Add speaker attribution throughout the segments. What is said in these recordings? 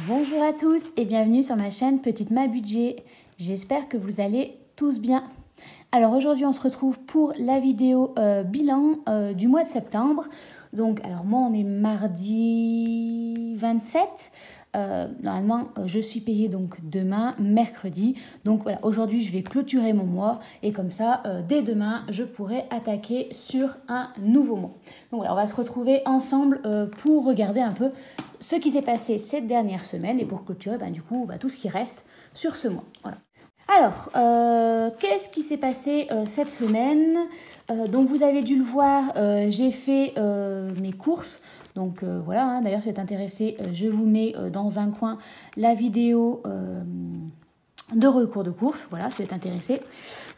Speaker 1: Bonjour à tous et bienvenue sur ma chaîne Petite Ma Budget. J'espère que vous allez tous bien. Alors aujourd'hui on se retrouve pour la vidéo bilan du mois de septembre. Donc alors moi on est mardi 27. Normalement je suis payée donc demain mercredi. Donc voilà, aujourd'hui je vais clôturer mon mois et comme ça dès demain je pourrai attaquer sur un nouveau mois. Donc voilà, on va se retrouver ensemble pour regarder un peu ce qui s'est passé cette dernière semaine et pour clôturer tout ce qui reste sur ce mois. Voilà. Alors, qu'est-ce qui s'est passé cette semaine? Donc vous avez dû le voir, j'ai fait mes courses. Donc voilà, hein, d'ailleurs si vous êtes intéressé, je vous mets dans un coin la vidéo de recours de courses. Voilà, si vous êtes intéressé.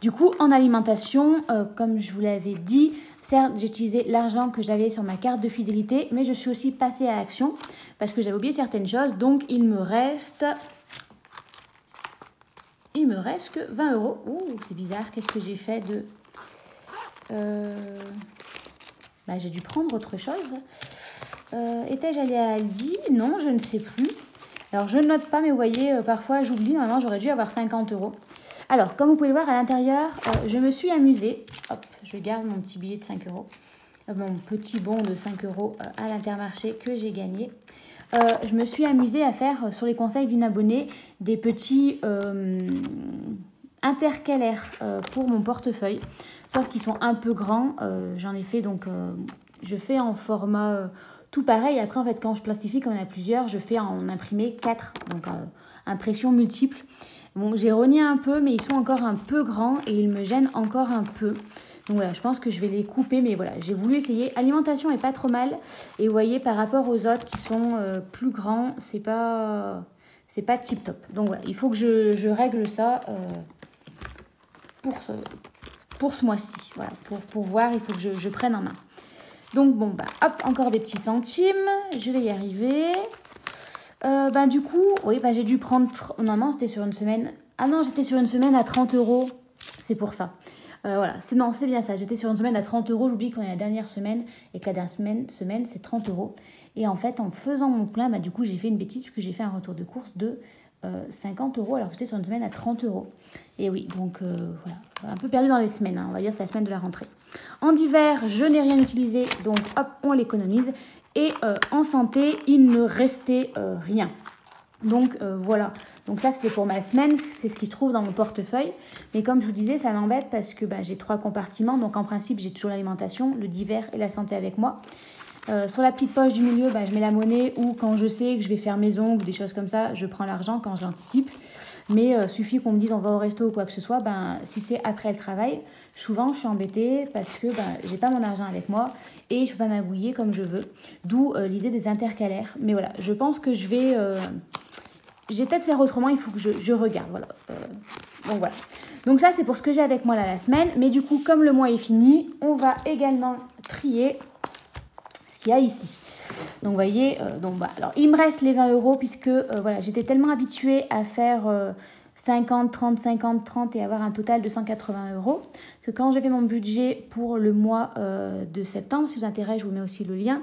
Speaker 1: Du coup, en alimentation, comme je vous l'avais dit, certes, j'ai utilisé l'argent que j'avais sur ma carte de fidélité, mais je suis aussi passée à l'action parce que j'avais oublié certaines choses. Donc, il me reste que 20 euros. Ouh, c'est bizarre. Qu'est-ce que j'ai fait de... j'ai dû prendre autre chose. Étais-je allée à Aldi? Non, je ne sais plus. Alors, je ne note pas, mais vous voyez, parfois, j'oublie. Normalement, j'aurais dû avoir 50 euros. Alors, comme vous pouvez le voir à l'intérieur, je me suis amusée. Hop, je garde mon petit billet de 5 euros. Mon petit bon de 5 euros à l'Intermarché que j'ai gagné. Je me suis amusée à faire, sur les conseils d'une abonnée, des petits intercalaires pour mon portefeuille. Sauf qu'ils sont un peu grands. J'en ai fait donc... je fais en format tout pareil. Après, en fait, quand je plastifie, comme il y en a plusieurs, je fais en imprimer 4. Donc, impression multiple. Bon, j'ai rogné un peu, mais ils sont encore un peu grands et ils me gênent encore un peu. Donc voilà, je pense que je vais les couper, mais voilà, j'ai voulu essayer. Alimentation est pas trop mal. Et vous voyez, par rapport aux autres qui sont plus grands, c'est pas tip top. Donc voilà, il faut que je règle ça pour ce mois-ci. Voilà, pour voir, il faut que je prenne en main. Donc bon, hop, encore des petits centimes. Je vais y arriver. Du coup, oui, j'ai dû prendre... Normalement, c'était sur une semaine... Ah non, j'étais sur une semaine à 30 euros. C'est pour ça. Voilà, c'est bien ça. J'étais sur une semaine à 30 euros. J'oublie qu'on est la dernière semaine et que la dernière semaine, c'est 30 euros. Et en fait, en faisant mon plein, du coup, j'ai fait une bêtise puisque j'ai fait un retour de course de 50 euros alors que j'étais sur une semaine à 30 euros. Et oui, donc voilà, un peu perdu dans les semaines. Hein, on va dire c'est la semaine de la rentrée. En hiver, je n'ai rien utilisé. Donc, hop, on l'économise. Et en santé, il ne restait rien. Donc voilà, donc ça c'était pour ma semaine, c'est ce qui se trouve dans mon portefeuille. Mais comme je vous disais, ça m'embête parce que j'ai 3 compartiments. Donc en principe, j'ai toujours l'alimentation, le divers et la santé avec moi. Sur la petite poche du milieu, je mets la monnaie ou quand je sais que je vais faire mes ongles ou des choses comme ça, je prends l'argent quand je l'anticipe. Mais suffit qu'on me dise on va au resto ou quoi que ce soit, si c'est après le travail, souvent je suis embêtée parce que j'ai pas mon argent avec moi et je peux pas m'agouiller comme je veux. D'où l'idée des intercalaires. Mais voilà, je pense que je vais... j'ai peut-être faire autrement, il faut que je regarde. Voilà. Donc voilà. Donc ça c'est pour ce que j'ai avec moi là la semaine. Mais du coup, comme le mois est fini, on va également trier ce qu'il y a ici. Donc vous voyez, alors il me reste les 20 euros puisque voilà, j'étais tellement habituée à faire 50, 30, 50, 30 et avoir un total de 180 euros que quand j'ai fait mon budget pour le mois de septembre, si vous intéresse, je vous mets aussi le lien,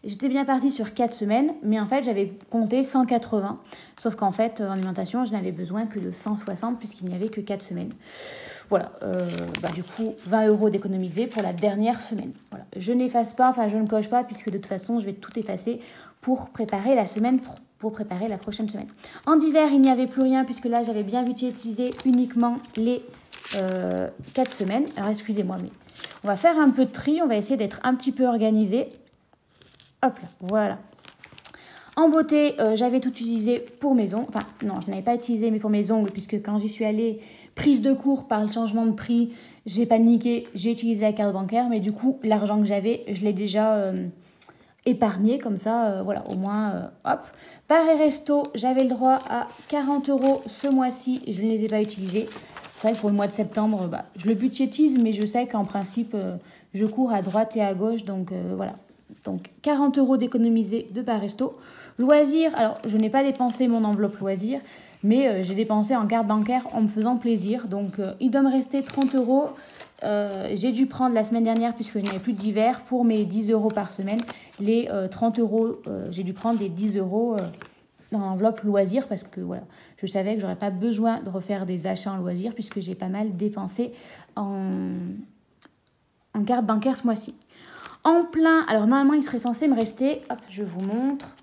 Speaker 1: j'étais bien partie sur 4 semaines, mais en fait j'avais compté 180, sauf qu'en fait en alimentation je n'avais besoin que de 160 puisqu'il n'y avait que 4 semaines. Voilà, du coup, 20 euros d'économiser pour la dernière semaine. Voilà. Je n'efface pas, je ne coche pas, puisque de toute façon, je vais tout effacer pour préparer la semaine, pour préparer la prochaine semaine. En hiver, il n'y avait plus rien, puisque là, j'avais bien utilisé uniquement les 4 semaines. Alors, excusez-moi, mais on va faire un peu de tri, on va essayer d'être un petit peu organisé. Hop là, voilà. En beauté, j'avais tout utilisé pour mes ongles. Enfin, non, je n'avais pas utilisé, mais pour mes ongles, puisque quand j'y suis allée, prise de cours par le changement de prix, j'ai paniqué, j'ai utilisé la carte bancaire, mais du coup, l'argent que j'avais, je l'ai déjà épargné, comme ça, voilà, au moins, hop. Bar et resto, j'avais le droit à 40 euros ce mois-ci, je ne les ai pas utilisés. C'est vrai que pour le mois de septembre, je le budgétise, mais je sais qu'en principe, je cours à droite et à gauche, donc voilà. Donc 40 euros d'économiser de bar resto. Loisirs, alors je n'ai pas dépensé mon enveloppe loisirs, mais j'ai dépensé en carte bancaire en me faisant plaisir. Donc il doit me rester 30 euros. J'ai dû prendre la semaine dernière, puisque je n'avais plus d'hiver, pour mes 10 euros par semaine. Les 30 euros, j'ai dû prendre les 10 euros dans l'enveloppe loisirs parce que voilà, je savais que j'aurais pas besoin de refaire des achats en loisirs puisque j'ai pas mal dépensé en carte bancaire ce mois-ci. En plein, alors normalement il serait censé me rester, hop, je vous montre,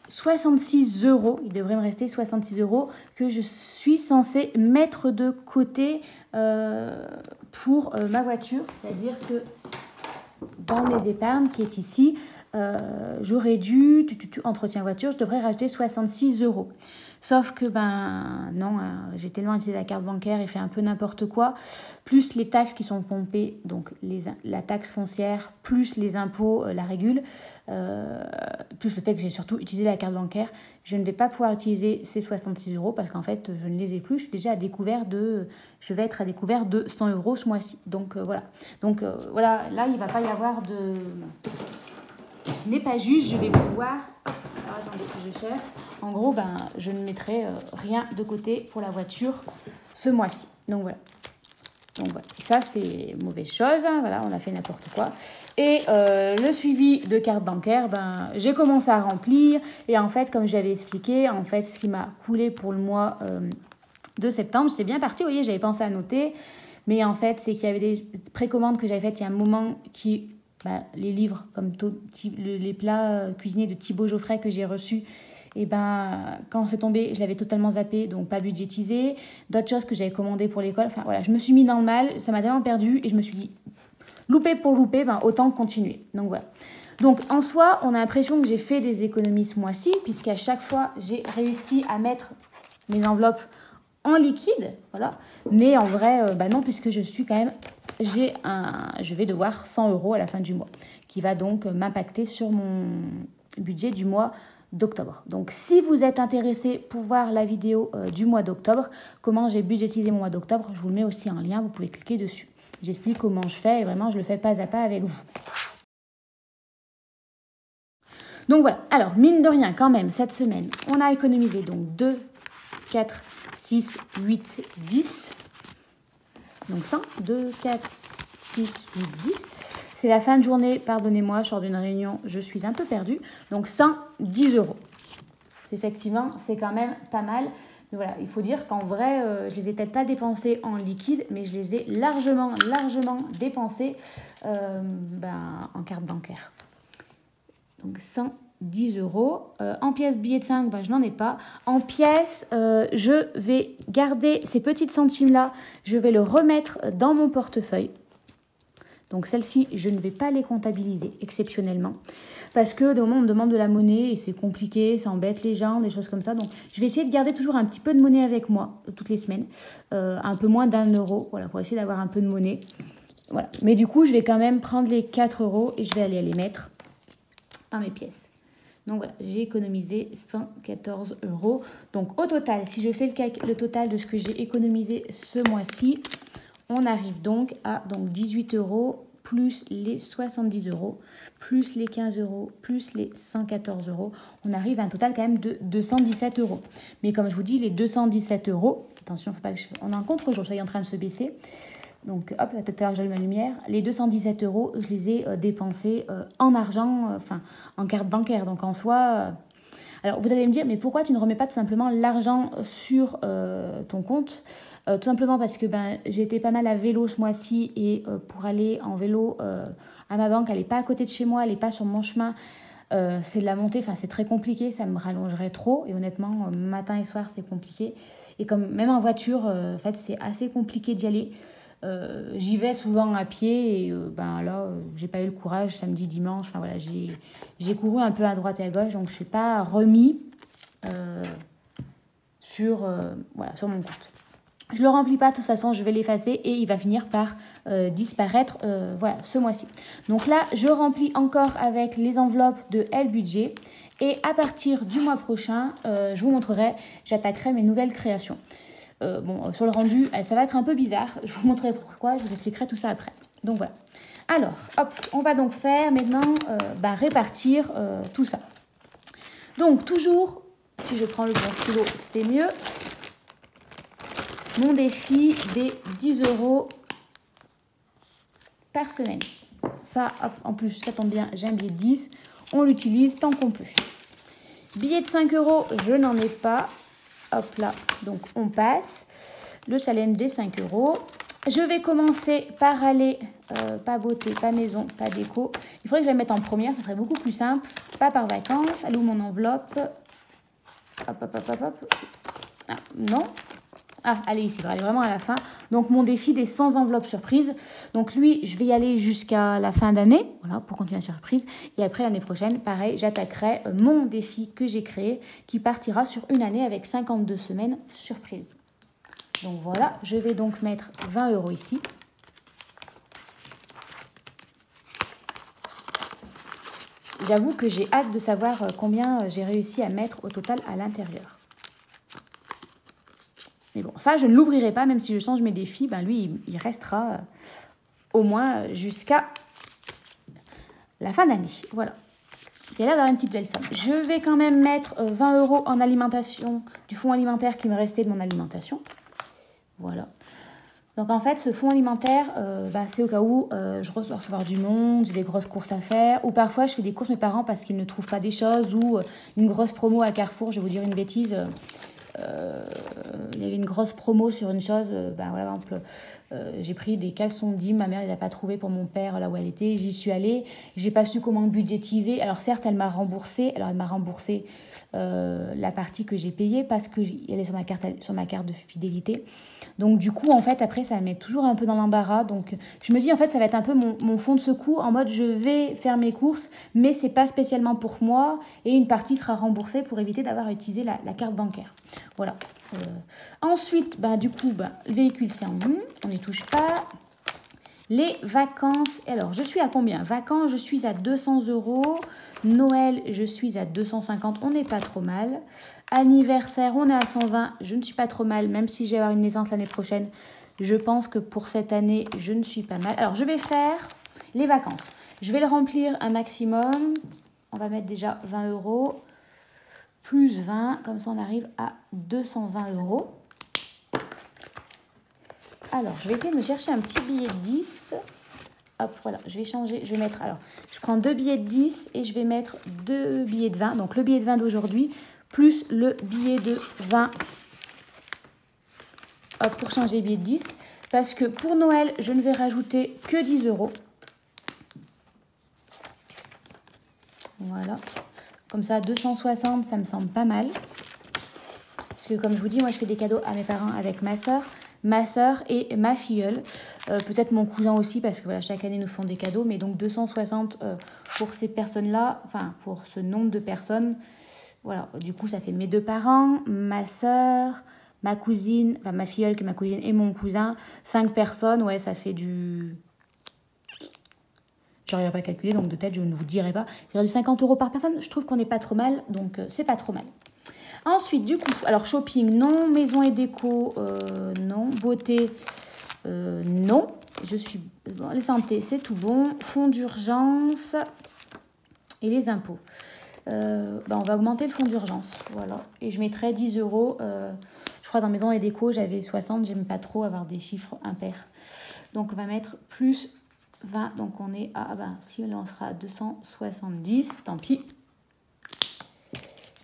Speaker 1: 66 €, il devrait me rester 66 € que je suis censée mettre de côté pour ma voiture. C'est-à-dire que dans mes épargnes qui est ici, j'aurais dû, entretien voiture, je devrais rajouter 66 €. Sauf que, ben non, j'ai tellement utilisé la carte bancaire et fait un peu n'importe quoi, plus les taxes qui sont pompées, donc la taxe foncière, plus les impôts, la régule, plus le fait que j'ai surtout utilisé la carte bancaire, je ne vais pas pouvoir utiliser ces 66 € parce qu'en fait, je ne les ai plus. Je suis déjà à découvert je vais être à découvert de 100 € ce mois-ci. Donc voilà. Donc voilà, là, il ne va pas y avoir de... Ce n'est pas juste, je vais pouvoir... Alors, attendez, je cherche. En gros, ben, je ne mettrai rien de côté pour la voiture ce mois-ci. Donc voilà. Ça, c'est mauvaise chose. Hein. Voilà, on a fait n'importe quoi. Et le suivi de carte bancaire, ben, j'ai commencé à remplir. Et en fait, comme j'avais expliqué, en fait, ce qui m'a coulé pour le mois de septembre, j'étais bien partie. Vous voyez, j'avais pensé à noter. Mais en fait, c'est qu'il y avait des précommandes que j'avais faites il y a un moment qui... les livres, comme les plats cuisinés de Thibaut Geoffrey que j'ai reçus, et quand c'est tombé, je l'avais totalement zappé, donc pas budgétisé. D'autres choses que j'avais commandées pour l'école. Enfin voilà, je me suis mis dans le mal, ça m'a tellement perdu et je me suis dit, loupé pour louper, autant continuer. Donc voilà. Donc en soi, on a l'impression que j'ai fait des économies ce mois-ci, puisqu'à chaque fois, j'ai réussi à mettre mes enveloppes en liquide. Voilà. Mais en vrai, non, puisque je suis quand même... je vais devoir 100 € à la fin du mois, qui va donc m'impacter sur mon budget du mois d'octobre. Donc, si vous êtes intéressé pour voir la vidéo du mois d'octobre, comment j'ai budgétisé mon mois d'octobre, je vous le mets aussi en lien, vous pouvez cliquer dessus. J'explique comment je fais et vraiment, je le fais pas à pas avec vous. Donc voilà, alors mine de rien quand même, cette semaine, on a économisé donc 2, 4, 6, 8, 10. Donc 100, 2, 4, 6, 8, 10. C'est la fin de journée, pardonnez-moi, je sors d'une réunion, je suis un peu perdue. Donc 110 €. Effectivement, c'est quand même pas mal. Mais voilà, il faut dire qu'en vrai, je les ai peut-être pas dépensés en liquide, mais je les ai largement dépensés en carte bancaire. Donc 110 €. En pièces billets de 5, je n'en ai pas. En pièces, je vais garder ces petites centimes-là. Je vais le remettre dans mon portefeuille. Donc celles-ci, je ne vais pas les comptabiliser exceptionnellement. Parce que de moment, on me demande de la monnaie et c'est compliqué, ça embête les gens, des choses comme ça. Donc je vais essayer de garder toujours un petit peu de monnaie avec moi toutes les semaines. Un peu moins d'1 €, voilà, pour essayer d'avoir un peu de monnaie. Voilà. Mais du coup, je vais quand même prendre les 4 € et je vais aller les mettre dans mes pièces. Donc voilà, j'ai économisé 114 €. Donc au total, si je fais le total de ce que j'ai économisé ce mois-ci, on arrive donc à 18 € plus les 70 €, plus les 15 €, plus les 114 €. On arrive à un total quand même de 217 €. Mais comme je vous dis, les 217 €, attention, faut pas que on a un contre-jour, ça y est en train de se baisser. Donc, hop, peut-être que j'allume la lumière. Les 217 €, je les ai dépensés en argent, en carte bancaire. Donc, en soi... Alors, vous allez me dire, mais pourquoi tu ne remets pas tout simplement l'argent sur ton compte ? Tout simplement parce que j'ai été pas mal à vélo ce mois-ci et pour aller en vélo à ma banque, elle n'est pas à côté de chez moi, elle n'est pas sur mon chemin. C'est de la montée, c'est très compliqué, ça me rallongerait trop. Et honnêtement, matin et soir, c'est compliqué. Et comme même en voiture, en fait, c'est assez compliqué d'y aller. J'y vais souvent à pied et là, j'ai pas eu le courage samedi, dimanche. Enfin voilà, j'ai couru un peu à droite et à gauche, donc je suis pas remis sur mon compte. Je le remplis pas, de toute façon, je vais l'effacer et il va finir par disparaître ce mois-ci. Donc là, je remplis encore avec les enveloppes de L Budget et à partir du mois prochain, je vous montrerai, j'attaquerai mes nouvelles créations. Sur le rendu, ça va être un peu bizarre. Je vous montrerai pourquoi, je vous expliquerai tout ça après. Donc voilà. Alors, hop, on va donc faire maintenant répartir tout ça. Donc toujours, si je prends le bon stylo, c'est mieux. Mon défi des 10 € par semaine. Ça, hop, en plus, ça tombe bien, j'ai un billet de 10. on l'utilise tant qu'on peut. Billet de 5 €, je n'en ai pas. Hop là, donc on passe. Le challenge des 5 €. Je vais commencer par aller, pas beauté, pas maison, pas déco. Il faudrait que je la mette en première, ça serait beaucoup plus simple. Pas par vacances. Elle est où mon enveloppe? Hop, hop, hop, hop, hop. Ah, non. Ah, elle est ici, elle est vraiment à la fin. Donc, mon défi des 100 enveloppes surprises. Donc, lui, je vais y aller jusqu'à la fin d'année. Voilà, pour continuer la surprise. Et après, l'année prochaine, pareil, j'attaquerai mon défi que j'ai créé, qui partira sur une année avec 52 semaines surprises. Donc, voilà, je vais donc mettre 20 € ici. J'avoue que j'ai hâte de savoir combien j'ai réussi à mettre au total à l'intérieur. Mais bon, ça, je ne l'ouvrirai pas, même si je change mes défis. Ben lui, il restera au moins jusqu'à la fin d'année. Voilà. Il y a l'air d'avoir une petite belle somme. Je vais quand même mettre 20 € en alimentation, du fonds alimentaire qui me restait de mon alimentation. Voilà. Donc en fait, ce fonds alimentaire, c'est au cas où je dois recevoir du monde, j'ai des grosses courses à faire, ou parfois je fais des courses mes parents parce qu'ils ne trouvent pas des choses, ou une grosse promo à Carrefour, je vais vous dire une bêtise. Il y avait une grosse promo sur une chose, voilà, par exemple, j'ai pris des caleçons de dîme, ma mère ne les a pas trouvés pour mon père là où elle était, j'y suis allée, j'ai pas su comment budgétiser, alors certes elle m'a remboursé, la partie que j'ai payée parce qu'elle est sur ma carte de fidélité, donc du coup en fait après ça me met toujours un peu dans l'embarras, donc je me dis en fait ça va être un peu mon fond de secours en mode je vais faire mes courses mais c'est pas spécialement pour moi et une partie sera remboursée pour éviter d'avoir utilisé la carte bancaire. Voilà. Ensuite, du coup, le véhicule, c'est en bout. On n'y touche pas. Les vacances. Alors, je suis à combien? Vacances, je suis à 200 €. Noël, je suis à 250. On n'est pas trop mal. Anniversaire, on est à 120. Je ne suis pas trop mal, même si je vais avoir une naissance l'année prochaine. Je pense que pour cette année, je ne suis pas mal. Alors, je vais faire les vacances. Je vais le remplir un maximum. On va mettre déjà 20 €. Plus 20, comme ça on arrive à 220 €. Alors, je vais essayer de me chercher un petit billet de 10. Hop, voilà, je vais changer, je vais mettre, alors, je prends 2 billets de 10 et je vais mettre 2 billets de 20. Donc, le billet de 20 d'aujourd'hui, plus le billet de 20. Hop, pour changer billet de 10. Parce que pour Noël, je ne vais rajouter que 10 €. Voilà. Comme ça, 260, ça me semble pas mal. Parce que comme je vous dis, moi, je fais des cadeaux à mes parents avec ma soeur et ma filleule. Peut-être mon cousin aussi, parce que voilà, chaque année, nous font des cadeaux. Mais donc, 260 pour ces personnes-là, enfin, pour ce nombre de personnes. Voilà, du coup, ça fait mes deux parents, ma soeur, ma cousine, enfin, ma filleule qui est ma cousine et mon cousin. 5 personnes, ouais, ça fait du... Je n'aurais pas calculé, donc de tête, je ne vous dirai pas. J'aurais du 50 € par personne. Je trouve qu'on n'est pas trop mal, donc c'est pas trop mal. Ensuite, du coup, alors shopping, non. Maison et déco, non. Beauté, non. Je suis... Bon, les santé, c'est tout bon. Fonds d'urgence et les impôts. On va augmenter le fonds d'urgence, voilà. Et je mettrai 10 €. Je crois dans maison et déco, j'avais 60. J'aime pas trop avoir des chiffres impairs. Donc, on va mettre plus... 20, donc on est à, si là on sera à 270, tant pis.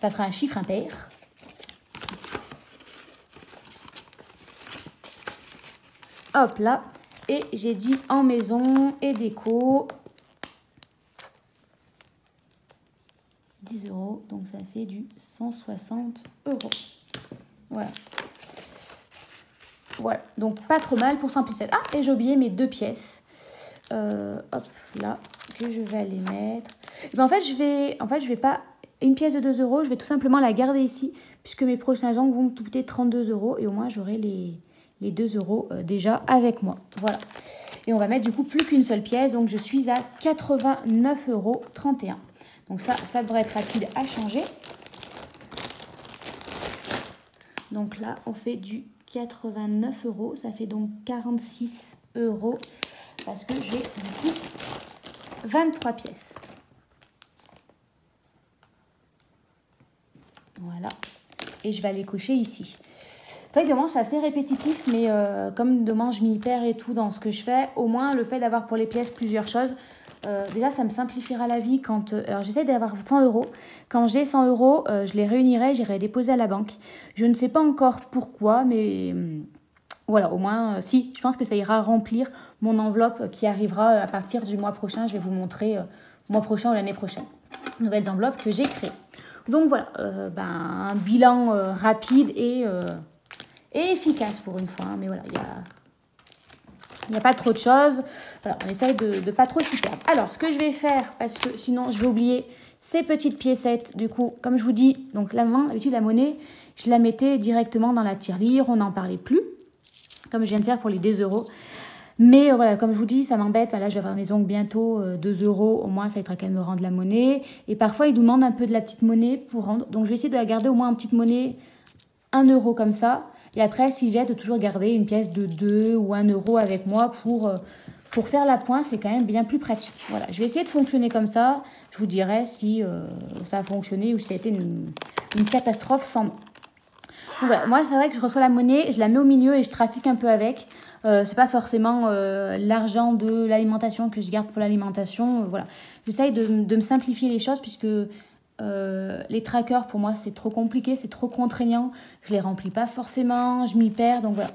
Speaker 1: Ça fera un chiffre impair. Hop là. Et j'ai dit en maison et déco. 10 €, donc ça fait du 160 €. Voilà. Voilà, donc pas trop mal pour 100 pièces. Ah, et j'ai oublié mes 2 pièces. Hop là, que je vais aller mettre. En fait, je vais pas... Une pièce de 2 €, je vais tout simplement la garder ici, puisque mes prochains ongles vont me coûter 32 €, et au moins j'aurai les 2 € déjà avec moi. Voilà. Et on va mettre du coup plus qu'une seule pièce, donc je suis à 89,31 €. Donc ça devrait être rapide à changer. Donc là, on fait du 89 €, ça fait donc 46 €. Parce que j'ai du coup 23 pièces. Voilà. Et je vais aller cocher ici. C'est vrai que c'est assez répétitif, mais comme demain je m'y perds et tout dans ce que je fais, au moins le fait d'avoir pour les pièces plusieurs choses, déjà ça me simplifiera la vie quand... alors j'essaie d'avoir 100 euros. Quand j'ai 100 euros, je les réunirai, j'irai les déposer à la banque. Je ne sais pas encore pourquoi, mais voilà, au moins, si, je pense que ça ira remplir mon enveloppe qui arrivera à partir du mois prochain. Je vais vous montrer mois prochain ou l'année prochaine. Nouvelles enveloppes que j'ai créées. Donc voilà, un bilan rapide et efficace pour une fois. Hein, mais voilà, il n'y a pas trop de choses. Voilà, on essaye de ne pas trop s'y perdre. Alors, ce que je vais faire, parce que sinon je vais oublier ces petites piécettes. Du coup, comme je vous dis, donc d'habitude la monnaie, je la mettais directement dans la tirelire. On n'en parlait plus, comme je viens de faire pour les 2 euros. Mais voilà, comme je vous dis, ça m'embête. Là, je vais avoir mes ongles bientôt, 2 euros. Au moins, ça ira qu'elle me rende la monnaie. Et parfois, ils nous demandent un peu de la petite monnaie pour rendre. Donc, je vais essayer de la garder au moins en petite monnaie, 1 euro comme ça. Et après, si j'ai de toujours garder une pièce de 2 ou 1 euro avec moi pour faire la pointe, c'est quand même bien plus pratique. Voilà, je vais essayer de fonctionner comme ça. Je vous dirai si ça a fonctionné ou si ça a été une catastrophe sans moi. Donc voilà, moi, c'est vrai que je reçois la monnaie, je la mets au milieu et je trafique un peu avec. C'est pas forcément l'argent de l'alimentation que je garde pour l'alimentation. Voilà, j'essaye de me simplifier les choses puisque les trackers pour moi c'est trop compliqué, c'est trop contraignant. Je les remplis pas forcément, je m'y perds. Donc voilà,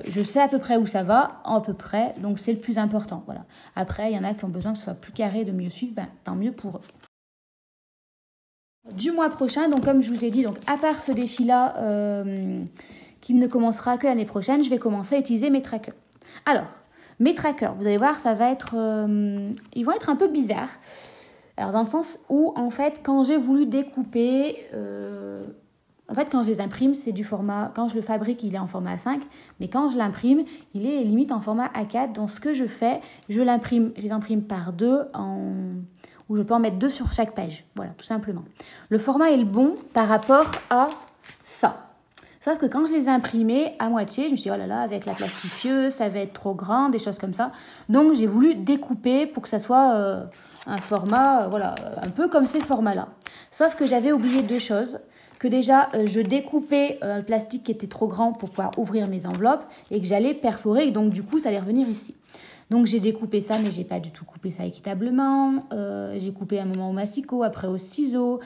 Speaker 1: je sais à peu près où ça va, à peu près. Donc c'est le plus important. Voilà. Après, il y en a qui ont besoin que ce soit plus carré, de mieux suivre. Tant mieux pour eux. Du mois prochain, donc comme je vous ai dit, donc à part ce défi-là qui ne commencera que l'année prochaine, je vais commencer à utiliser mes trackers. Alors, mes trackers, vous allez voir, ça va être, ils vont être un peu bizarres. Alors dans le sens où, en fait, quand j'ai voulu découper, en fait, quand je les imprime, c'est du format, quand je le fabrique, il est en format A5, mais quand je l'imprime, il est limite en format A4. Donc ce que je fais, je les imprime par 2 où je peux en mettre 2 sur chaque page. Voilà, tout simplement. Le format est le bon par rapport à ça. Sauf que quand je les ai imprimés à moitié, je me suis dit, oh là là, avec la plastifieuse, ça va être trop grand, des choses comme ça. Donc, j'ai voulu découper pour que ça soit un format, voilà, un peu comme ces formats-là. Sauf que j'avais oublié 2 choses. Que déjà, je découpais le plastique qui était trop grand pour pouvoir ouvrir mes enveloppes et que j'allais perforer. Et donc, du coup, ça allait revenir ici. Donc, j'ai découpé ça, mais j'ai pas du tout coupé ça équitablement. J'ai coupé un moment au massicot, après au ciseau.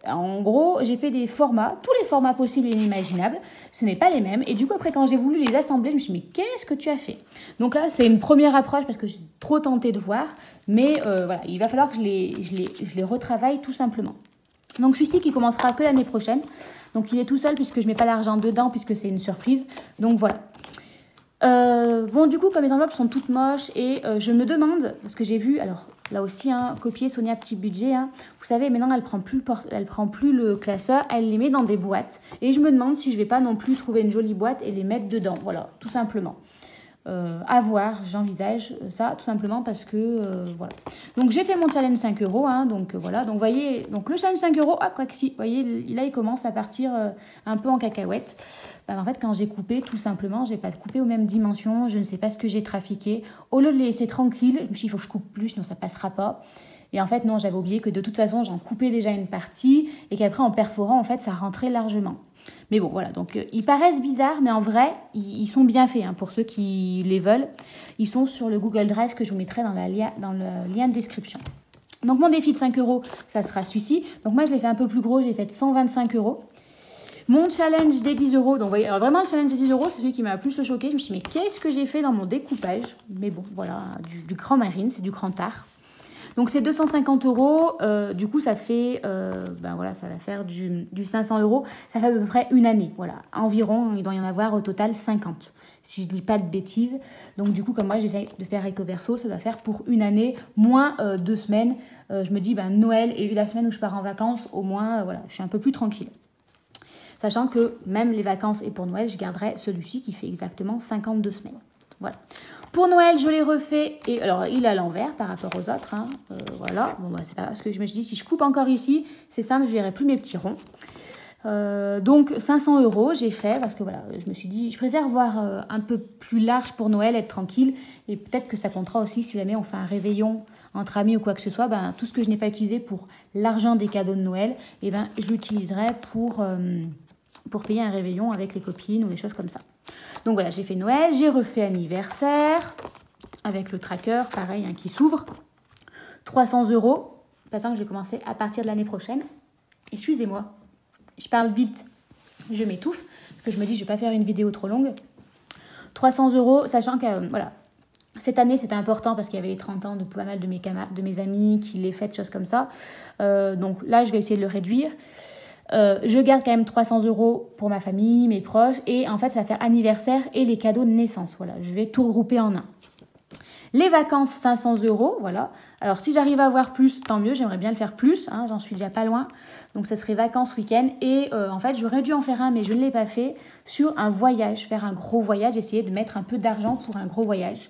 Speaker 1: En gros, j'ai fait des formats, tous les formats possibles et inimaginables. Ce n'est pas les mêmes. Et du coup, après, quand j'ai voulu les assembler, je me suis dit, mais qu'est-ce que tu as fait? Donc là, c'est une première approche parce que j'ai trop tenté de voir. Mais voilà, il va falloir que je les retravaille tout simplement. Donc, celui-ci qui commencera que l'année prochaine. Donc, il est tout seul puisque je ne mets pas l'argent dedans puisque c'est une surprise. Donc, voilà. Bon, du coup, comme les enveloppes sont toutes moches et je me demande, parce que j'ai vu, alors là aussi, hein, copier Sonia Petit Budget, hein, vous savez, maintenant elle prend plus le classeur, elle les met dans des boîtes. Et je me demande si je vais pas non plus trouver une jolie boîte et les mettre dedans, voilà, tout simplement. À voir, j'envisage ça tout simplement parce que voilà. Donc j'ai fait mon challenge 5 euros, hein, donc voilà. Donc vous voyez, donc le challenge 5 euros, ah quoi que si, vous voyez, là il commence à partir un peu en cacahuète. En fait, quand j'ai coupé, tout simplement, j'ai pas coupé aux mêmes dimensions, je ne sais pas ce que j'ai trafiqué. Au lieu de les laisser tranquilles, je me suis dit il faut que je coupe plus, sinon ça passera pas. Et en fait non, j'avais oublié que de toute façon j'en coupais déjà une partie et qu'après en perforant en fait ça rentrait largement. Mais bon, voilà, donc ils paraissent bizarres, mais en vrai, ils sont bien faits, hein, pour ceux qui les veulent. Ils sont sur le Google Drive que je vous mettrai dans le lien de description. Donc mon défi de 5 euros, ça sera celui-ci. Donc moi, je l'ai fait un peu plus gros, j'ai fait de 125 euros. Mon challenge des 10 euros, donc vous voyez, alors vraiment le challenge des 10 euros, c'est celui qui m'a plus le choqué. Je me suis dit, mais qu'est-ce que j'ai fait dans mon découpage? Mais bon, voilà, du grand marine, c'est du grand art. Donc c'est 250 euros, du coup ça fait, voilà, ça va faire du 500 euros, ça fait à peu près une année, voilà, environ, il doit y en avoir au total 50, si je ne dis pas de bêtises. Donc du coup, comme moi j'essaie de faire recto verso, ça va faire pour une année, moins 2 semaines, je me dis, Noël et la semaine où je pars en vacances, au moins, voilà, je suis un peu plus tranquille. Sachant que même les vacances et pour Noël, je garderai celui-ci qui fait exactement 52 semaines, voilà. Pour Noël, je l'ai refait, et alors il est à l'envers par rapport aux autres, hein, voilà, bon, c'est pas parce que je me suis dit, si je coupe encore ici, c'est simple, je verrai plus mes petits ronds. Donc 500 euros, j'ai fait, parce que voilà, je me suis dit, je préfère voir un peu plus large pour Noël, être tranquille, et peut-être que ça comptera aussi si jamais on fait un réveillon entre amis ou quoi que ce soit, tout ce que je n'ai pas utilisé pour l'argent des cadeaux de Noël, je l'utiliserai pour pour payer un réveillon avec les copines ou des choses comme ça. Donc voilà, j'ai fait Noël, j'ai refait anniversaire avec le tracker, pareil, hein, qui s'ouvre. 300 €, passant que je vais commencer à partir de l'année prochaine. Excusez-moi, je parle vite, je m'étouffe, parce que je me dis je ne vais pas faire une vidéo trop longue. 300 €, sachant que voilà, cette année c'était important parce qu'il y avait les 30 ans de pas mal de mes amis qui les fêtent, choses comme ça. Donc là, je vais essayer de le réduire. Je garde quand même 300 € pour ma famille, mes proches, et en fait ça va faire anniversaire et les cadeaux de naissance. Voilà, je vais tout regrouper en un. Les vacances, 500 €, voilà. Alors si j'arrive à avoir plus, tant mieux, j'aimerais bien le faire plus, hein, j'en suis déjà pas loin. Donc ça serait vacances, week-end, et en fait j'aurais dû en faire un, mais je ne l'ai pas fait, sur un voyage, faire un gros voyage, essayer de mettre un peu d'argent pour un gros voyage.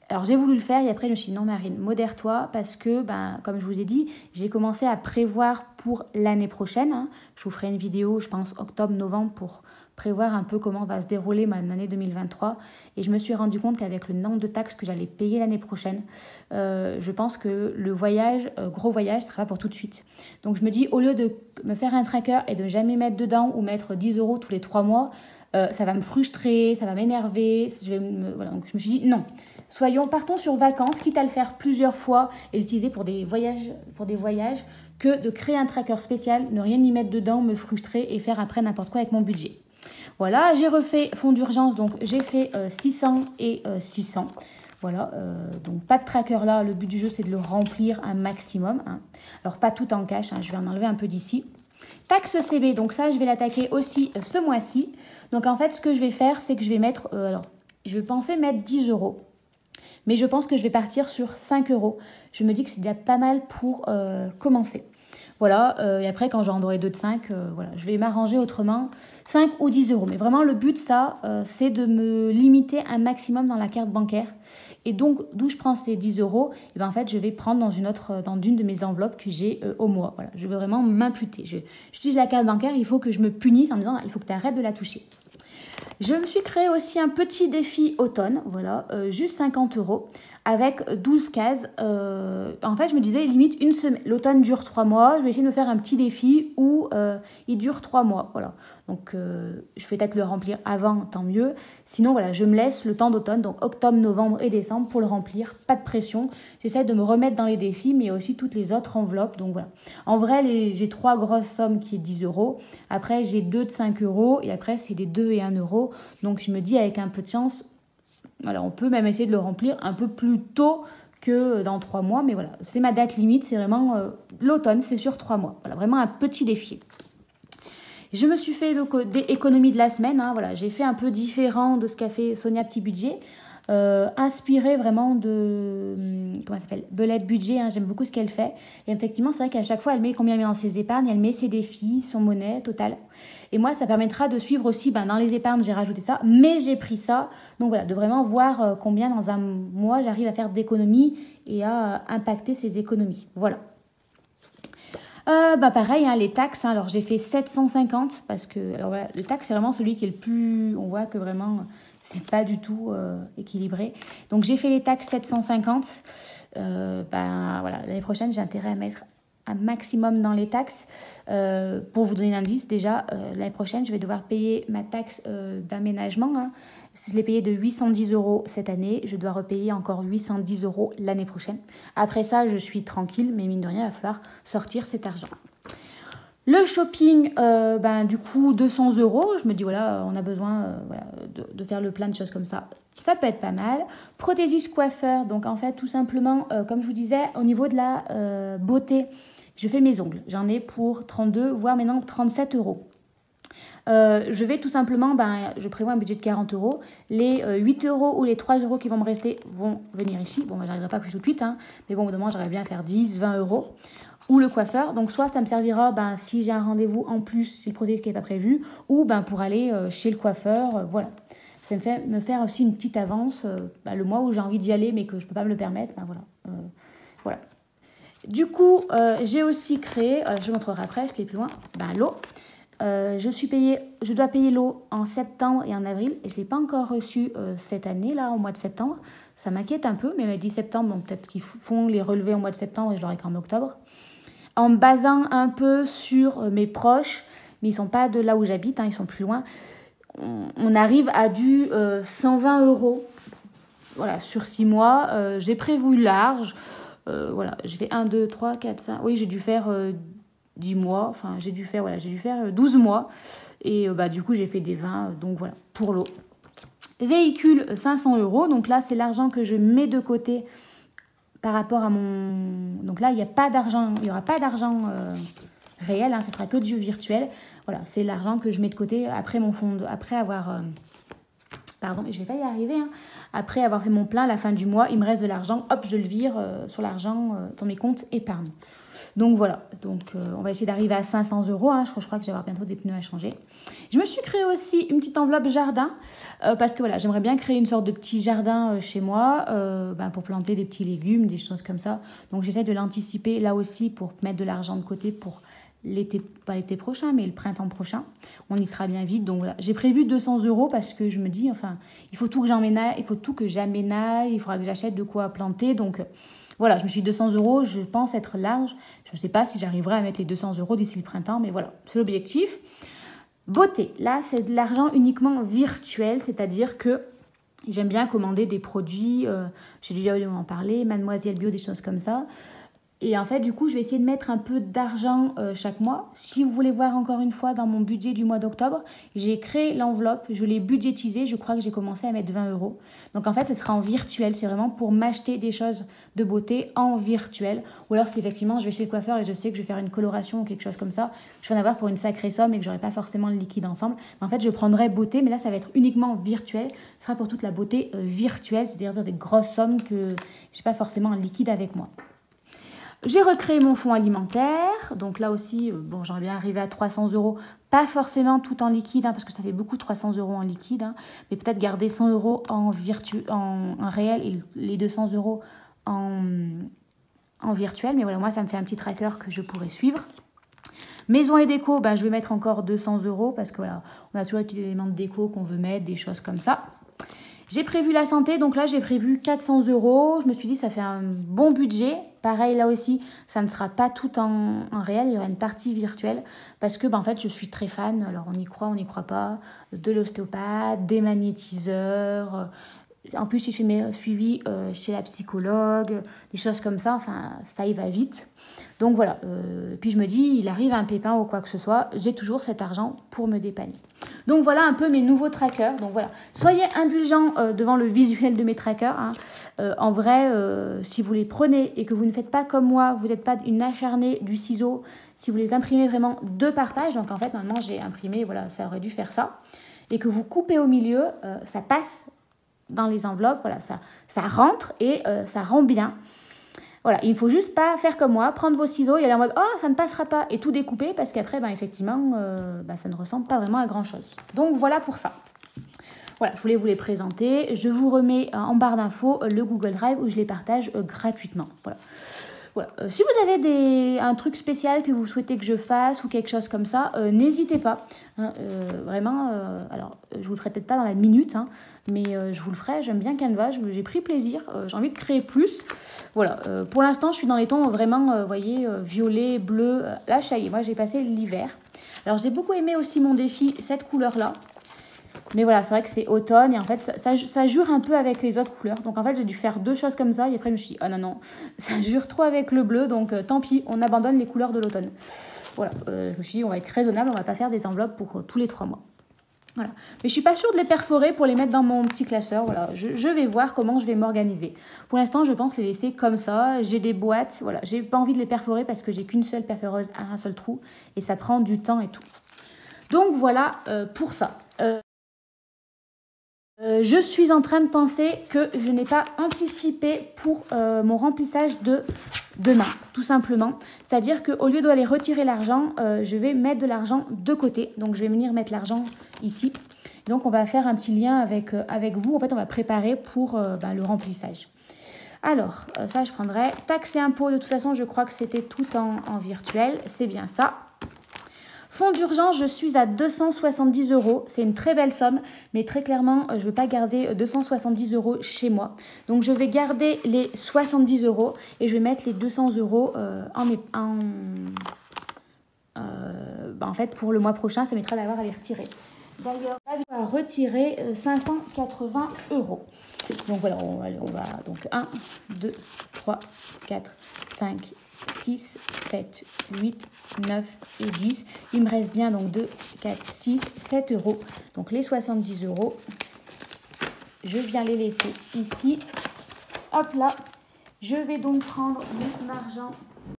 Speaker 1: Alors j'ai voulu le faire et après je me suis dit non Marine, modère-toi parce que comme je vous ai dit, j'ai commencé à prévoir pour l'année prochaine. Hein. Je vous ferai une vidéo, je pense octobre-novembre, pour prévoir un peu comment va se dérouler ma année 2023. Et je me suis rendu compte qu'avec le nombre de taxes que j'allais payer l'année prochaine, je pense que le voyage, gros voyage, ne sera pas pour tout de suite. Donc je me dis, au lieu de me faire un tracker et de jamais mettre dedans ou mettre 10 € tous les 3 mois, ça va me frustrer, ça va m'énerver. Voilà. Donc je me suis dit non. Partons sur vacances, quitte à le faire plusieurs fois et l'utiliser pour des voyages, que de créer un tracker spécial, ne rien y mettre dedans, me frustrer et faire après n'importe quoi avec mon budget. Voilà, j'ai refait fonds d'urgence, donc j'ai fait 600 et 600. Voilà, donc pas de tracker là, le but du jeu c'est de le remplir un maximum. Hein. Alors pas tout en cash, hein, je vais en enlever un peu d'ici. Taxe CB, donc ça je vais l'attaquer aussi ce mois-ci. Donc en fait ce que je vais faire c'est que je vais mettre, je vais penser mettre 10 €. Mais je pense que je vais partir sur 5 €. Je me dis que c'est déjà pas mal pour commencer. Voilà, et après quand j'en aurai 2 de 5, voilà, je vais m'arranger autrement. 5 ou 10 €. Mais vraiment le but, ça, c'est de me limiter un maximum dans la carte bancaire. Et donc, d'où je prends ces 10 €, et ben en fait, je vais prendre dans une de mes enveloppes que j'ai au mois. Voilà, je veux vraiment m'imputer. J'utilise la carte bancaire, il faut que je me punisse en me disant, il faut que tu arrêtes de la toucher. Je me suis créé aussi un petit défi automne, voilà, juste 50 € avec 12 cases. En fait, je me disais, limite, une semaine. L'automne dure 3 mois, je vais essayer de me faire un petit défi où il dure 3 mois, voilà. Donc, je vais peut-être le remplir avant, tant mieux. Sinon, voilà, je me laisse le temps d'automne, donc octobre, novembre et décembre pour le remplir. Pas de pression. J'essaie de me remettre dans les défis, mais aussi toutes les autres enveloppes. Donc, voilà. En vrai, j'ai 3 grosses sommes qui est 10 €. Après, j'ai 2 de 5 € et après, c'est des 2 et 1 €. Donc, je me dis, avec un peu de chance, voilà, on peut même essayer de le remplir un peu plus tôt que dans 3 mois. Mais voilà, c'est ma date limite. C'est vraiment l'automne, c'est sur 3 mois. Voilà, vraiment un petit défi. Je me suis fait des économies de la semaine. Hein, voilà, j'ai fait un peu différent de ce qu'a fait Sonia Petit Budget. Inspirée vraiment de comment ça s'appelle, Belette Budget, hein, j'aime beaucoup ce qu'elle fait. Et effectivement, c'est vrai qu'à chaque fois, elle met combien elle met dans ses épargnes, elle met ses défis, son monnaie totale. Et moi, ça permettra de suivre aussi, dans les épargnes, j'ai rajouté ça, mais j'ai pris ça. Donc voilà, de vraiment voir combien dans un mois j'arrive à faire d'économies et à impacter ces économies. Voilà. Pareil, hein, les taxes, hein, alors j'ai fait 750 parce que alors voilà, le taxe c'est vraiment celui qui est le plus, on voit que vraiment c'est pas du tout équilibré. Donc j'ai fait les taxes 750. Voilà, l'année prochaine j'ai intérêt à mettre un maximum dans les taxes. Pour vous donner un indice, déjà l'année prochaine je vais devoir payer ma taxe d'aménagement. Hein. Si je l'ai payé de 810 € cette année, je dois repayer encore 810 € l'année prochaine. Après ça, je suis tranquille, mais mine de rien, il va falloir sortir cet argent. Le shopping, du coup, 200 €. Je me dis, voilà, on a besoin de faire le plein de choses comme ça. Ça peut être pas mal. Prothésiste coiffeur, donc en fait, tout simplement, comme je vous disais, au niveau de la beauté, je fais mes ongles. J'en ai pour 32, voire maintenant 37 €. Je vais tout simplement, je prévois un budget de 40 €. Les 8 € ou les 3 € qui vont me rester vont venir ici. Bon, j'arriverai pas que tout de suite, hein, mais bon, au bout d'un moment, j'arrive bien à faire 10, 20 €. Ou le coiffeur. Donc, soit ça me servira si j'ai un rendez-vous en plus, si le prothèse qui n'est pas prévu, ou pour aller chez le coiffeur. Voilà. Ça me faire aussi une petite avance le mois où j'ai envie d'y aller, mais que je ne peux pas me le permettre. Voilà. Du coup, j'ai aussi créé, je vous montrerai après, parce qu'il est plus loin, l'eau. Je dois payer l'eau en septembre et en avril et je ne l'ai pas encore reçu cette année, là, au mois de septembre. Ça m'inquiète un peu, mais elle m'a dit septembre, donc peut-être qu'ils font les relevés au mois de septembre et je l'aurai qu'en octobre. En me basant un peu sur mes proches, mais ils ne sont pas de là où j'habite, hein, ils sont plus loin. On arrive à du 120 €. Voilà, sur 6 mois. J'ai prévu large. Voilà, je fais 1, 2, 3, 4, 5. Oui, j'ai dû faire 10 mois. Enfin, j'ai dû faire 12 mois. Et du coup, j'ai fait des 20. Donc voilà, pour l'eau. Véhicule, 500 €. Donc là, c'est l'argent que je mets de côté par rapport à mon... Donc là, il n'y a pas d'argent. Il n'y aura pas d'argent réel. Hein, ce sera que du virtuel. Voilà, c'est l'argent que je mets de côté après mon fonds. Après avoir... Pardon, mais je ne vais pas y arriver. Hein. Après avoir fait mon plein à la fin du mois, il me reste de l'argent. Hop, je le vire sur l'argent dans mes comptes épargne. Donc voilà, on va essayer d'arriver à 500 €. Hein. Je crois que je vais avoir bientôt des pneus à changer. Je me suis créé aussi une petite enveloppe jardin parce que voilà, j'aimerais bien créer une sorte de petit jardin chez moi pour planter des petits légumes, des choses comme ça. Donc j'essaie de l'anticiper là aussi pour mettre de l'argent de côté pour l'été, pas l'été prochain, mais le printemps prochain. On y sera bien vite. Donc voilà, j'ai prévu 200 € parce que je me dis, enfin, il faut tout que j'emménage, il faudra que j'achète de quoi planter. Donc voilà, je me suis dit 200 €, je pense être large. Je ne sais pas si j'arriverai à mettre les 200 € d'ici le printemps, mais voilà, c'est l'objectif. Beauté, là, c'est de l'argent uniquement virtuel, c'est-à-dire que j'aime bien commander des produits, j'ai déjà eu en parler, Mademoiselle Bio, des choses comme ça. Et en fait, du coup, je vais essayer de mettre un peu d'argent chaque mois. Si vous voulez voir encore une fois dans mon budget du mois d'octobre, j'ai créé l'enveloppe, je l'ai budgétisée. Je crois que j'ai commencé à mettre 20 €. Donc en fait, ce sera en virtuel. C'est vraiment pour m'acheter des choses de beauté en virtuel. Ou alors si effectivement je vais chez le coiffeur et je sais que je vais faire une coloration ou quelque chose comme ça, je vais en avoir pour une sacrée somme et que j'aurai pas forcément le liquide ensemble. Mais en fait, je prendrai beauté, mais là, ça va être uniquement virtuel. Ce sera pour toute la beauté virtuelle, c'est-à-dire des grosses sommes que je n'ai pas forcément en liquide avec moi. J'ai recréé mon fonds alimentaire, donc là aussi, j'aimerais bien arriver à 300 €, pas forcément tout en liquide, hein, parce que ça fait beaucoup 300 € en liquide, hein, mais peut-être garder 100 € en réel et les 200 € en virtuel, mais voilà, moi ça me fait un petit tracker que je pourrais suivre. Maison et déco, je vais mettre encore 200 € parce que voilà, on a toujours des petits éléments de déco qu'on veut mettre, des choses comme ça. J'ai prévu la santé, donc là j'ai prévu 400 €. Je me suis dit ça fait un bon budget. Pareil là aussi, ça ne sera pas tout en réel, il y aura une partie virtuelle parce que en fait je suis très fan, alors on y croit, on n'y croit pas, de l'ostéopathe, des magnétiseurs. En plus, si je fais mes suivis chez la psychologue, des choses comme ça, enfin ça y va vite. Donc voilà, puis je me dis, il arrive un pépin ou quoi que ce soit, j'ai toujours cet argent pour me dépanner. Donc voilà un peu mes nouveaux trackers. Donc voilà, soyez indulgents devant le visuel de mes trackers. Hein. En vrai, si vous les prenez et que vous ne faites pas comme moi, vous n'êtes pas une acharnée du ciseau, si vous les imprimez vraiment 2 par page, donc en fait normalement j'ai imprimé, voilà, ça aurait dû faire ça, et que vous coupez au milieu, ça passe dans les enveloppes, voilà, ça rentre et ça rend bien. Voilà, il ne faut juste pas faire comme moi, prendre vos ciseaux et aller en mode « Oh, ça ne passera pas » et tout découper parce qu'après, effectivement, ça ne ressemble pas vraiment à grand-chose. Donc, voilà pour ça. Voilà, je voulais vous les présenter. Je vous remets en barre d'infos le Google Drive où je les partage gratuitement. Voilà. Voilà. Si vous avez un truc spécial que vous souhaitez que je fasse ou quelque chose comme ça, n'hésitez pas. Hein, vraiment, alors je vous le ferai peut-être pas dans la minute, hein, mais je vous le ferai. J'aime bien Canva, j'ai pris plaisir, j'ai envie de créer plus. Voilà. Pour l'instant, je suis dans les tons vraiment, vous voyez, violet, bleu. Là, ça y est, moi j'ai passé l'hiver. Alors j'ai beaucoup aimé aussi mon défi, cette couleur-là. Mais voilà, c'est vrai que c'est automne et en fait, ça jure un peu avec les autres couleurs. Donc en fait, j'ai dû faire 2 choses comme ça et après, je me suis dit, oh non, ça jure trop avec le bleu. Donc tant pis, on abandonne les couleurs de l'automne. Voilà, je me suis dit, on va être raisonnable, on va pas faire des enveloppes pour tous les 3 mois. Voilà. Mais je suis pas sûre de les perforer pour les mettre dans mon petit classeur. Voilà, je vais voir comment je vais m'organiser. Pour l'instant, je pense les laisser comme ça. J'ai des boîtes, voilà. J'ai pas envie de les perforer parce que j'ai qu'une seule perforeuse à un seul trou et ça prend du temps et tout. Donc voilà pour ça. Je suis en train de penser que je n'ai pas anticipé pour mon remplissage de demain, tout simplement. C'est-à-dire qu'au lieu d'aller retirer l'argent, je vais mettre de l'argent de côté. Donc, je vais venir mettre l'argent ici. Donc, on va faire un petit lien avec vous. En fait, on va préparer pour le remplissage. Alors, ça, je prendrai taxes et impôts. De toute façon, je crois que c'était tout en virtuel. C'est bien ça. Fonds d'urgence, je suis à 270 €. C'est une très belle somme, mais très clairement, je ne veux pas garder 270 € chez moi. Donc, je vais garder les 70 € et je vais mettre les 200 € en fait, pour le mois prochain, ça m'évitera d'avoir à les retirer. D'ailleurs, là, je vais retirer 580 €. Donc voilà, on va donc 1, 2, 3, 4, 5, 6, 7, 8, 9 et 10. Il me reste bien donc 2, 4, 6, 7 €. Donc les 70 €, je viens les laisser ici. Hop là, je vais donc prendre mon argent.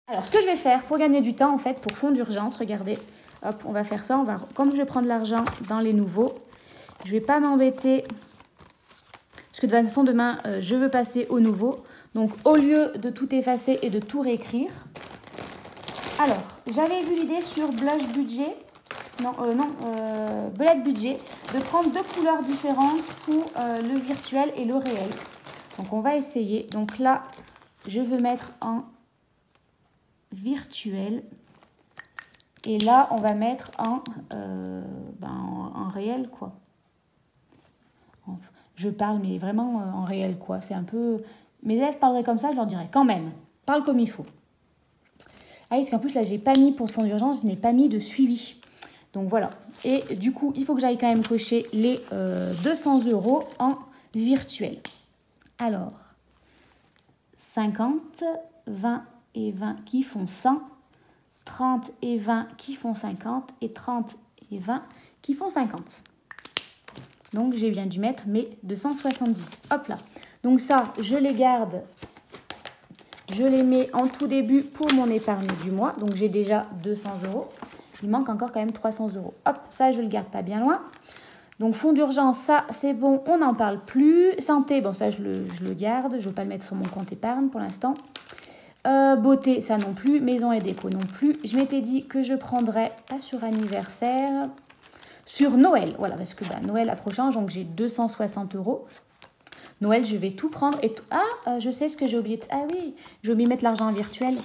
Speaker 1: Alors ce que je vais faire pour gagner du temps en fait, pour fonds d'urgence, regardez. Hop, on va faire ça. Comme je vais prendre l'argent dans les nouveaux, je ne vais pas m'embêter. Parce que de toute façon, demain, je veux passer au nouveau. Donc, au lieu de tout effacer et de tout réécrire. Alors, j'avais vu l'idée sur Blush Budget. Bullet Budget. De prendre 2 couleurs différentes pour le virtuel et le réel. Donc, on va essayer. Donc là, je veux mettre en virtuel. Et là, on va mettre en réel, quoi. Je parle, mais vraiment en réel, quoi. C'est un peu... Mes élèves parleraient comme ça, je leur dirais, quand même, parle comme il faut. Ah oui, parce qu'en plus, là, j'ai pas mis, pour fonds d'urgence, je n'ai pas mis de suivi. Donc, voilà. Et du coup, il faut que j'aille quand même cocher les 200 € en virtuel. Alors, 50, 20 et 20 qui font 100, 30 et 20 qui font 50 et 30 et 20 qui font 50. Donc, j'ai bien dû mettre mes 270. Hop là. Donc ça, je les garde. Je les mets en tout début pour mon épargne du mois. Donc, j'ai déjà 200 €. Il manque encore quand même 300 €. Hop, ça, je le garde pas bien loin. Donc, fonds d'urgence, ça, c'est bon. On n'en parle plus. Santé, bon, ça, je le garde. Je ne veux pas le mettre sur mon compte épargne pour l'instant. Beauté, ça non plus. Maison et déco non plus. Je m'étais dit que je prendrais, pas sur anniversaire... Sur Noël, voilà, parce que Noël approchant, donc j'ai 260 €. Noël, je vais tout prendre et tout... Ah, je sais ce que j'ai oublié de... Ah oui, j'ai oublié de mettre l'argent virtuel.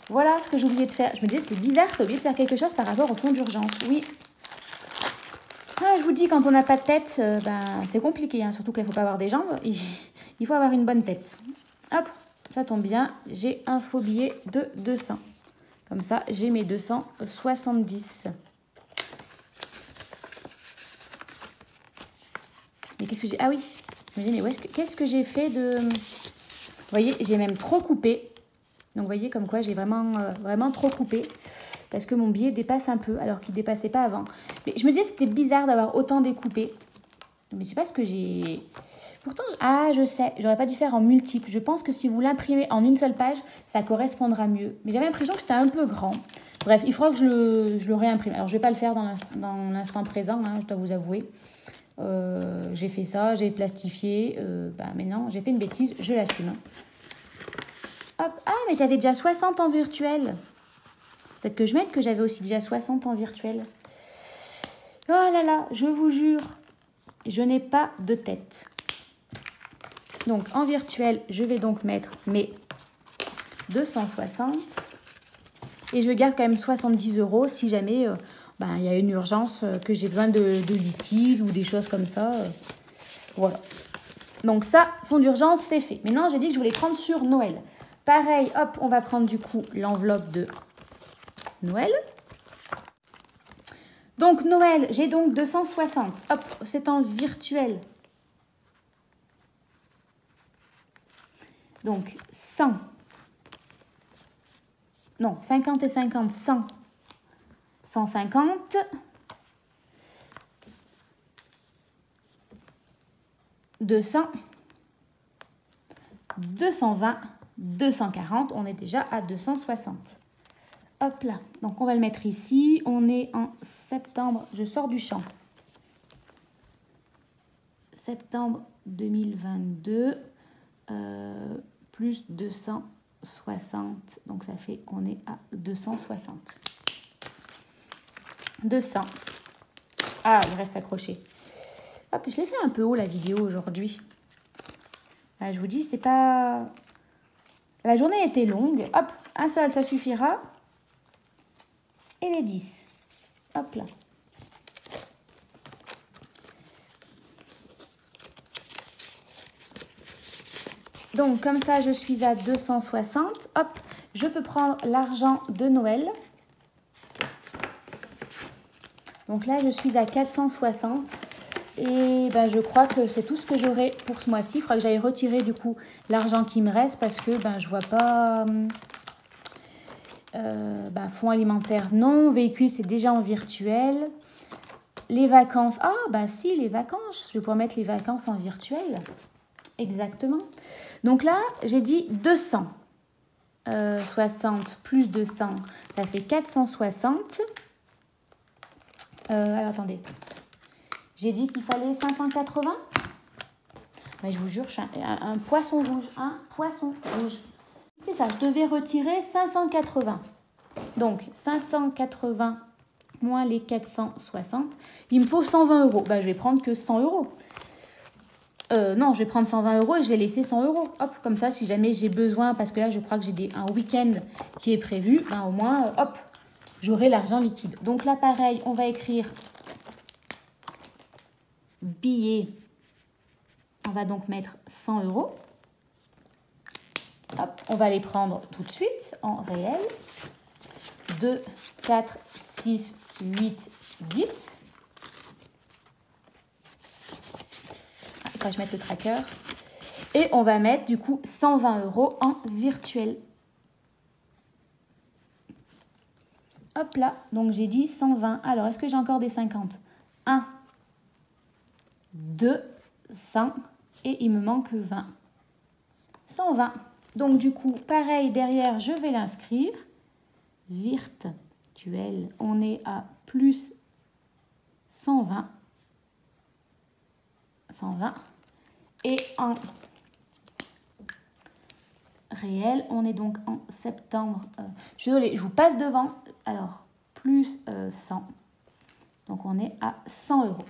Speaker 1: Voilà ce que j'ai oublié de faire. Je me disais, c'est bizarre, j'ai oublié de faire quelque chose par rapport au fonds d'urgence. Oui. Ah, je vous dis, quand on n'a pas de tête, c'est compliqué, hein, surtout qu'il ne faut pas avoir des jambes. Il faut avoir une bonne tête. Hop, ça tombe bien, j'ai un faux billet de 200. Comme ça, j'ai mes 270. Mais qu'est-ce que j'ai... Ah oui, je me dis, mais qu'est-ce que j'ai fait de... Vous voyez, j'ai même trop coupé. Donc, vous voyez, comme quoi j'ai vraiment trop coupé. Parce que mon billet dépasse un peu, alors qu'il ne dépassait pas avant. Mais je me disais, c'était bizarre d'avoir autant découpé. Mais je ne sais pas ce que j'ai... Pourtant, je sais, j'aurais pas dû faire en multiple. Je pense que si vous l'imprimez en une seule page, ça correspondra mieux. Mais j'avais l'impression que c'était un peu grand. Bref, il faudra que je le réimprime. Alors, je ne vais pas le faire dans l'instant présent, hein, je dois vous avouer. J'ai fait ça, j'ai plastifié. Maintenant, j'ai fait une bêtise, je l'assume. Hop. Ah, mais j'avais déjà 60 en virtuel. Peut-être que je mette que j'avais aussi déjà 60 en virtuel. Oh là là, je vous jure, je n'ai pas de tête. Donc, en virtuel, je vais donc mettre mes 260. Et je garde quand même 70 € si jamais... il y a une urgence, que j'ai besoin de liquide ou des choses comme ça. Voilà. Donc ça, fonds d'urgence, c'est fait. Maintenant, j'ai dit que je voulais prendre sur Noël. Pareil, hop, on va prendre du coup l'enveloppe de Noël. Donc Noël, j'ai donc 260. Hop, c'est en virtuel. Donc 100. Non, 50 et 50, 100. 150, 200, 220, 240, on est déjà à 260. Hop là, donc on va le mettre ici, on est en septembre, je sors du champ. Septembre 2022, plus 260, donc ça fait qu'on est à 260. 200. Ah, il reste accroché. Hop, je l'ai fait un peu haut la vidéo aujourd'hui. Je vous dis, c'est pas... La journée était longue. Hop, un seul, ça suffira. Et les 10. Hop là. Donc, comme ça, je suis à 260. Hop, je peux prendre l'argent de Noël. Donc là, je suis à 460. Et ben, je crois que c'est tout ce que j'aurai pour ce mois-ci. Il faudra que j'aille retirer du coup l'argent qui me reste parce que ben, je vois pas... fonds alimentaire, non. Véhicule, c'est déjà en virtuel. Les vacances, ah bah si, les vacances. Je vais pouvoir mettre les vacances en virtuel. Exactement. Donc là, j'ai dit 200. 60 plus 200, ça fait 460. Alors attendez. J'ai dit qu'il fallait 580. Mais je vous jure, je suis un poisson rouge. Un poisson rouge. C'est ça, je devais retirer 580. Donc, 580 moins les 460. Il me faut 120 euros. Ben, je vais prendre que 100 euros. Non, je vais prendre 120 euros et je vais laisser 100 euros. Hop, comme ça, si jamais j'ai besoin, parce que là, je crois que j'ai un week-end qui est prévu, ben, au moins, hop, j'aurai l'argent liquide. Donc là, pareil, on va écrire billet. On va donc mettre 100 euros. Hop, on va les prendre tout de suite en réel. 2, 4, 6, 8, 10. Il faut que je mette le tracker. Et on va mettre du coup 120 euros en virtuel. Hop là, donc j'ai dit 120. Alors, est-ce que j'ai encore des 50? 1, 2, 100 et il me manque 20. 120. Donc du coup, pareil, derrière, je vais l'inscrire. Virtuel, on est à plus 120. 120. Et en réel, on est donc en septembre. Je suis désolée, je vous passe devant. Alors, plus 100. Donc, on est à 100 euros.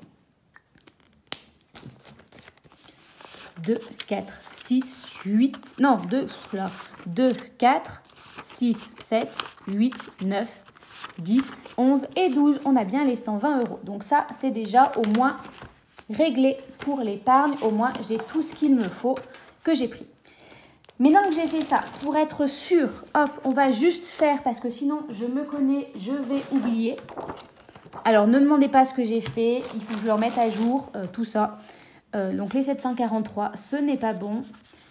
Speaker 1: 2, 4, 6, 8. Non, 2, 4, 6, 7, 8, 9, 10, 11 et 12. On a bien les 120 euros. Donc, ça, c'est déjà au moins réglé pour l'épargne. Au moins, j'ai tout ce qu'il me faut que j'ai pris. Maintenant que j'ai fait ça, pour être sûr, hop, on va juste faire, parce que sinon, je me connais, je vais oublier. Alors, ne me demandez pas ce que j'ai fait. Il faut que je le remette à jour, tout ça. Donc, les 743, ce n'est pas bon.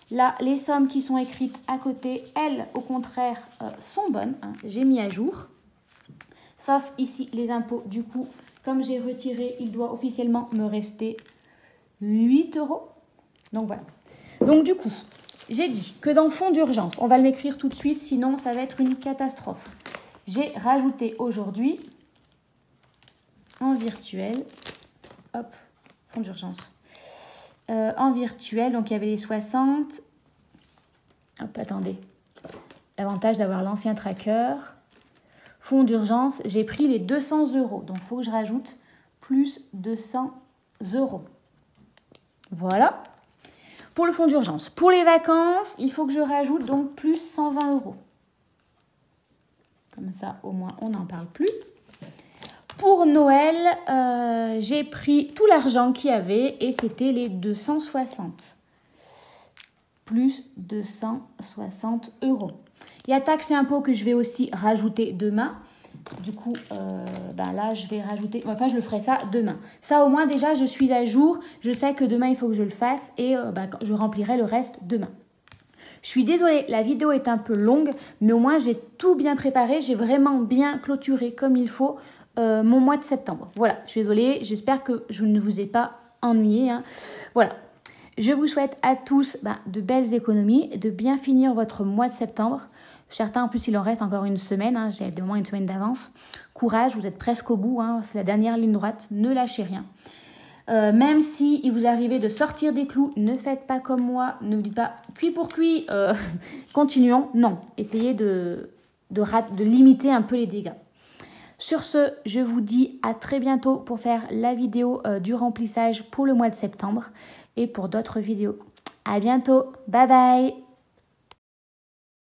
Speaker 1: Là, les sommes qui sont écrites à côté, elles, au contraire, sont bonnes. Hein. J'ai mis à jour. Sauf ici, les impôts, du coup, comme j'ai retiré, il doit officiellement me rester 8 euros. Donc, voilà. Donc, du coup, j'ai dit que dans fonds d'urgence, on va l'écrire tout de suite, sinon ça va être une catastrophe. J'ai rajouté aujourd'hui, en virtuel, hop, fonds d'urgence. En virtuel, donc il y avait les 60. Hop, attendez. L'avantage d'avoir l'ancien tracker. Fonds d'urgence, j'ai pris les 200 euros. Donc, il faut que je rajoute plus 200 euros. Voilà. Pour le fonds d'urgence. Pour les vacances, il faut que je rajoute donc plus 120 euros. Comme ça, au moins, on n'en parle plus. Pour Noël, j'ai pris tout l'argent qu'il y avait et c'était les 260. Plus 260 euros. Il y a taxes et impôts que je vais aussi rajouter demain. Du coup, là, je vais rajouter... Enfin, je le ferai ça demain. Ça, au moins, déjà, je suis à jour. Je sais que demain, il faut que je le fasse et je remplirai le reste demain. Je suis désolée, la vidéo est un peu longue, mais au moins, j'ai tout bien préparé. J'ai vraiment bien clôturé comme il faut mon mois de septembre. Voilà, je suis désolée. J'espère que je ne vous ai pas ennuyé. Hein. Voilà. Je vous souhaite à tous de belles économies, de bien finir votre mois de septembre. Certains, en plus, il en reste encore une semaine. Hein, j'ai au moins une semaine d'avance. Courage, vous êtes presque au bout. Hein, c'est la dernière ligne droite. Ne lâchez rien. Même si il vous arrivait de sortir des clous, ne faites pas comme moi. Ne vous dites pas cuit pour cuit. Continuons. Non. Essayez de limiter un peu les dégâts. Sur ce, je vous dis à très bientôt pour faire la vidéo du remplissage pour le mois de septembre et pour d'autres vidéos. À bientôt. Bye bye.